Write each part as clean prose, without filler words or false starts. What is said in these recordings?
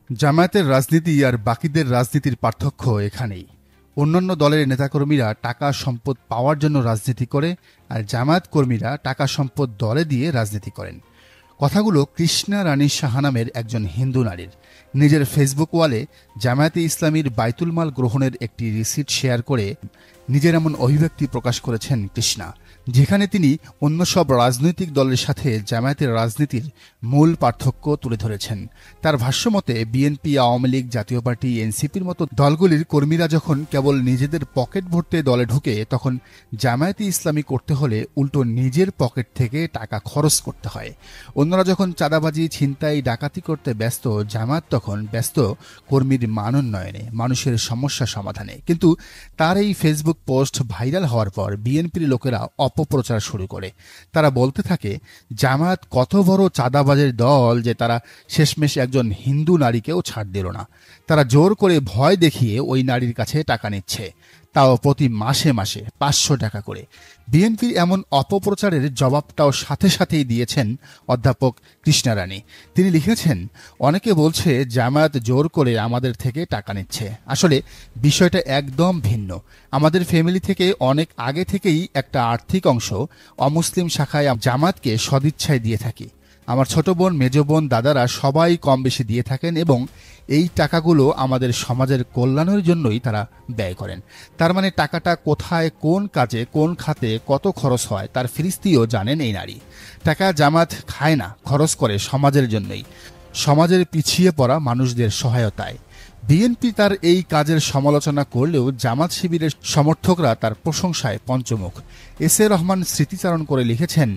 জামায়াতের রাজনীতি আর বাকিদের রাজনীতির পার্থক্য এখানেই। অন্যান্য দলের নেতাকর্মীরা টাকা সম্পদ পাওয়ার জন্য রাজনীতি করে, আর জামায়াত কর্মীরা টাকা সম্পদ দলে দিয়ে রাজনীতি করেন। কথাগুলো কৃষ্ণা রানী সাহা নামের একজন হিন্দু নারীর। নিজের ফেসবুক ওয়ালে জামায়াতে ইসলামীর বাইতুল মাল গ্রহণের একটি রিসিট শেয়ার করে নিজের এমন অভিব্যক্তি প্রকাশ করেছেন কৃষ্ণা, যেখানে তিনি অন্য সব রাজনৈতিক দলের সাথে জামায়াতের রাজনীতির মূল পার্থক্য তুলে ধরেছেন। তার ভাষ্যমতে বিএনপি, আওয়ামী লীগ, জাতীয় পার্টি, এনসিপির মতো দলগুলির কর্মীরা যখন কেবল নিজেদের পকেট ভরতে দলে ঢুকে, তখন জামায়াতে ইসলামী করতে হলে উল্টো নিজের পকেট থেকে টাকা খরচ করতে হয়। অন্যরা যখন চাঁদাবাজি, ছিনতাই, ডাকাতি করতে ব্যস্ত, জামায়াত তখন ব্যস্ত কর্মীর মান উন্নয়নে, মানুষের সমস্যা সমাধানে। কিন্তু তার এই ফেসবুক পোস্ট ভাইরাল হওয়ার পর বিএনপির লোকেরা অপপ্রচার শুরু করে। তারা বলতে থাকে, জামায়াত কত বড় চাঁদাবাজের দল যে তারা শেষমেশ একজন হিন্দু নারীকেও ছাড় দিল না। তারা জোর করে ভয় দেখিয়ে ওই নারীর কাছে টাকা নিচ্ছে, তাও প্রতি মাসে মাসে 500 টাকা করে। বিএনপির এমন অপপ্রচারের জবাবটাও সাথে সাথেই দিয়েছেন অধ্যাপক কৃষ্ণা রানী। তিনি লিখেছেন, অনেকে বলছে জামায়াত জোর করে আমাদের থেকে টাকা নিচ্ছে। আসলে বিষয়টা একদম ভিন্ন। আমাদের ফ্যামিলি থেকে অনেক আগে থেকেই একটা আর্থিক অংশ অমুসলিম শাখায় জামায়াতকে সদিচ্ছায় দিয়ে থাকি। আমার ছোট বোন, মেজ বোন, দাদারা সবাই কম বেশি দিয়ে থাকেন এবং এই টাকাগুলো আমাদের সমাজের কল্যাণের জন্যই তারা ব্যয় করেন। তার মানে টাকাটা কোথায়, কোন কাজে, কোন খাতে কত খরচ হয় তার ফিরিস্তিও জানেন এই নারী। টাকা জামাত খায় না, খরচ করে সমাজের জন্যই, সমাজের পিছিয়ে পড়া মানুষদের সহায়তায়। বিএনপি তার এই কাজের সমালোচনা করলেও জামাত শিবিরের সমর্থকরা তার প্রশংসায় পঞ্চমুখ। এস এ রহমান স্মৃতিচারণ করে লিখেছেন,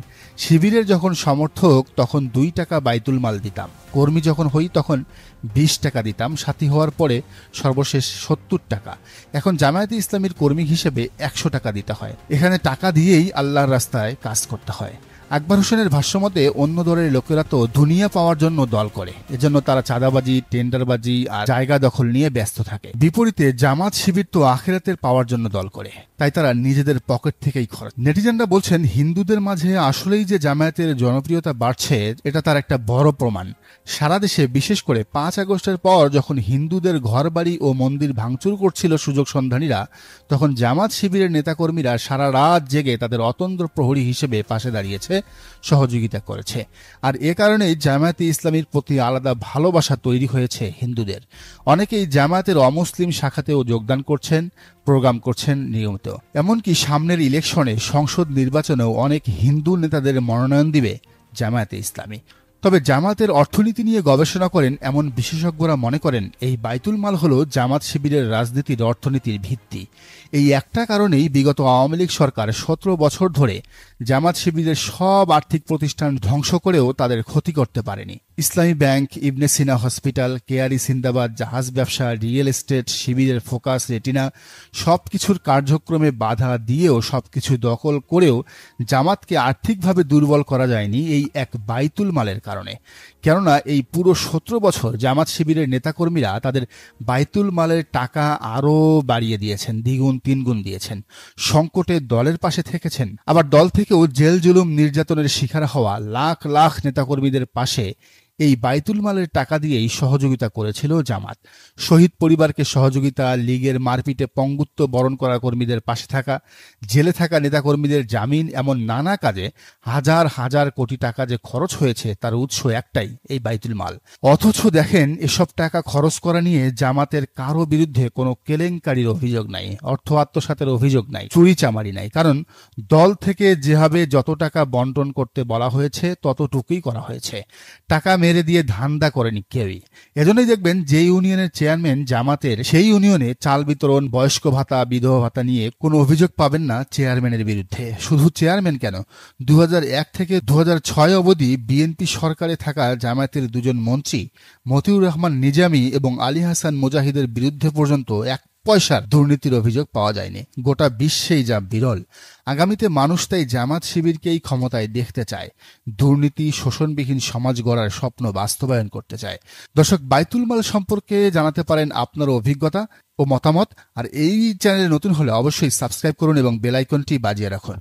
শিবিরের যখন সমর্থক তখন 2 টাকা বাইতুল মাল দিতাম, কর্মী যখন হই তখন 20 টাকা দিতাম, সাথী হওয়ার পরে সর্বশেষ 70 টাকা। এখন জামায়াতে ইসলামীর কর্মী হিসেবে 100 টাকা দিতে হয়। এখানে টাকা দিয়েই আল্লাহর রাস্তায় কাজ করতে হয়। আকবর হোসেনের ভাষ্যমতে, অন্য দলের লোকেরা তো দুনিয়া পাওয়ার জন্য দল করে, এজন্য তারা চাঁদাবাজি, টেন্ডারবাজি আর জায়গা দখল নিয়ে ব্যস্ত থাকে। বিপরীতে জামাত শিবির তো আখিরাতের পাওয়ার জন্য দল করে, তাই তারা নিজেদের পকেট থেকেই খরচ। নেটিজেনরা বলছেন, হিন্দুদের মাঝে আসলেই যে জামায়াতের জনপ্রিয়তা বাড়ছে এটা তার একটা বড় প্রমাণ। সারা দেশে, বিশেষ করে 5 আগস্টের পর যখন হিন্দুদের ঘরবাড়ি ও মন্দির ভাঙচুর করছিল সুযোগ সন্ধানীরা, তখন জামাত শিবিরের নেতাকর্মীরা সারা রাত জেগে তাদের অতন্দ্র প্রহরী হিসেবে পাশে দাঁড়িয়েছে, সহযোগিতা করেছে। আর এ কারণেই জামায়াতে ইসলামীর প্রতি আলাদা ভালোবাসা তৈরি হয়েছে হিন্দুদের। অনেকেই জামায়াতের অমুসলিম শাখাতেও যোগদান করছেন, প্রোগ্রাম করছেন নিয়মিত। এমনকি সামনের ইলেকশনে, সংসদ নির্বাচনেও অনেক হিন্দু নেতাদের মনোনয়ন দিবে জামায়াতে ইসলামী। তবে জামায়াতের অর্থনীতি নিয়ে গবেষণা করেন এমন বিশেষজ্ঞরা মনে করেন, এই বাইতুল মাল হল জামাত শিবিরের রাজনীতির অর্থনীতির ভিত্তি। এই একটা কারণেই বিগত আওয়ামী লীগ সরকার 17 বছর ধরে জামাত শিবিরের সব আর্থিক প্রতিষ্ঠান ধ্বংস করেও তাদের ক্ষতি করতে পারেনি। ইসলামী ব্যাংক, ইবনে সিনা হসপিটাল, কেয়ারি সিন্দাবাদ, জাহাজ ব্যবসা, রিয়েল এস্টেট, শিবিরের ফোকাস, রেটিনা, সবকিছুর কার্যক্রমে বাধা দিয়েও, সবকিছু দখল করেও জামাতকে আর্থিকভাবে দুর্বল করা যায়নি এই এক বাইতুল মালের কারণে। কেননা এই পুরো 17 বছর জামাত শিবিরের নেতাকর্মীরা তাদের বাইতুল মালের টাকা আরও বাড়িয়ে দিয়েছেন, দ্বিগুণ 3 গুণ দিয়েছেন। সংকটে দলের পাশে থেকেছেন। আবার দল থেকেও জেল জুলুম, নির্যাতনের শিকার হওয়া লাখ লাখ নেতাকর্মীদের পাশে এই বাইতুল মালের টাকা দিয়েই সহযোগিতা করেছিল জামাত। শহীদ পরিবারকে সহযোগিতা, লীগের মারপিটে পঙ্গুত্ব বরণ করা কর্মীদের পাশে থাকা, জেলে থাকা নেতাকর্মীদের জামিন, এমন নানা কাজে হাজার হাজার কোটি টাকা যে খরচ হয়েছে তার উৎস একটাই, এই বাইতুল মাল। অথচ দেখেন, এসব টাকা খরচ করা নিয়ে জামাতের কারো বিরুদ্ধে কোনো কেলেঙ্কারির অভিযোগ নাই, অর্থ আত্মসাতের অভিযোগ নাই, চুরি চামারি নাই। কারণ দল থেকে যেভাবে যত টাকা বন্টন করতে বলা হয়েছে ততটুকুই করা হয়েছে। টাকা মেরে দিয়ে ধান্দা করেনি কেউই। এজন্যই দেখবেন যে ইউনিয়নের চেয়ারম্যান জামাতের, সেই ইউনিয়নে চাল বিতরণ, বয়স্ক ভাতা, বিধবা ভাতা নিয়ে কোনো অভিযোগ পাবেন না চেয়ারম্যানের বিরুদ্ধে। শুধু চেয়ারম্যান কেন, 2001 থেকে 2006 অবধি বিএনপি সরকারে থাকা জামায়াতের 2 জন মন্ত্রী মতিউর রহমান নিজামী এবং আলী হাসান মুজাহিদের বিরুদ্ধে পর্যন্ত 1 পয়সার দুর্নীতির অভিযোগ পাওয়া যায়নি। গোটা বিশ্বেই যা বিরল। আগামীতে মানুষ তাই জামাত শিবিরকেই ক্ষমতায় দেখতে চায়, দুর্নীতি, শোষণবিহীন সমাজ গড়ার স্বপ্ন বাস্তবায়ন করতে চায়। দর্শক, বাইতুল মাল সম্পর্কে জানাতে পারেন আপনার অভিজ্ঞতা ও মতামত। আর এই চ্যানেলে নতুন হলে অবশ্যই সাবস্ক্রাইব করুন এবং বেল আইকনটি বাজিয়ে রাখুন।